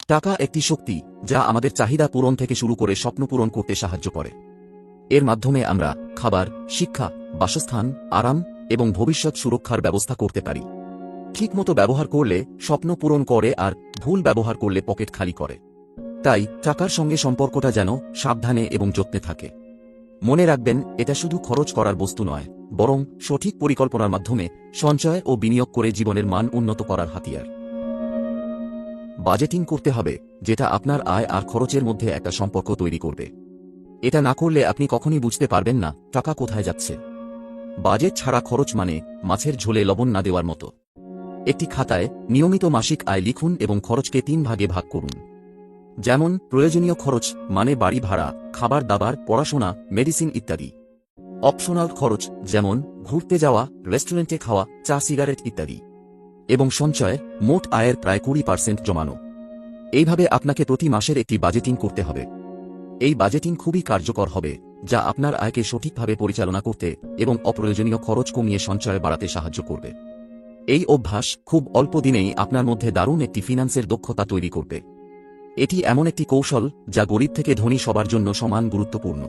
টাকা একটি শক্তি যা আমাদের চাহিদা পূরণ থেকে শুরু করে স্বপ্ন পূরণ করতে সাহায্য করে। এর মাধ্যমে আমরা খাবার, শিক্ষা, বাসস্থান, আরাম এবং ভবিষ্যৎ সুরক্ষার ব্যবস্থা করতে পারি। ঠিকমতো ব্যবহার করলে স্বপ্ন পূরণ করে আর ভুল ব্যবহার করলে পকেট খালি করে। তাই টাকার সঙ্গে সম্পর্কটা যেন সাবধানে এবং যত্নে থাকে। মনে রাখবেন, এটা শুধু খরচ করার বস্তু নয়, বরং সঠিক পরিকল্পনার মাধ্যমে সঞ্চয় ও বিনিয়োগ করে জীবনের মান উন্নত করার হাতিয়ার। বাজেটিং করতে হবে, যেটা আপনার আয় আর খরচের মধ্যে একটা সম্পর্ক তৈরি করবে। এটা না করলে আপনি কখনই বুঝতে পারবেন না টাকা কোথায় যাচ্ছে। বাজেট ছাড়া খরচ মানে মাছের ঝোলে লবণ না দেওয়ার মতো। একটি খাতায় নিয়মিত মাসিক আয় লিখুন এবং খরচকে 3 ভাগে ভাগ করুন। যেমন প্রয়োজনীয় খরচ মানে বাড়ি ভাড়া, খাবার দাবার, পড়াশোনা, মেডিসিন ইত্যাদি। অপশনাল খরচ যেমন ঘুরতে যাওয়া, রেস্টুরেন্টে খাওয়া, চা, সিগারেট ইত্যাদি। এবং সঞ্চয় মোট আয়ের প্রায় 20% জমানো। এইভাবে আপনাকে প্রতি মাসের একটি বাজেটিং করতে হবে। এই বাজেটিং খুবই কার্যকর হবে, যা আপনার আয়কে সঠিকভাবে পরিচালনা করতে এবং অপ্রয়োজনীয় খরচ কমিয়ে সঞ্চয় বাড়াতে সাহায্য করবে। এই অভ্যাস খুব অল্প দিনেই আপনার মধ্যে দারুণ একটি ফিন্যান্সের দক্ষতা তৈরি করবে। এটি এমন একটি কৌশল যা গরিব থেকে ধনী সবার জন্য সমান গুরুত্বপূর্ণ।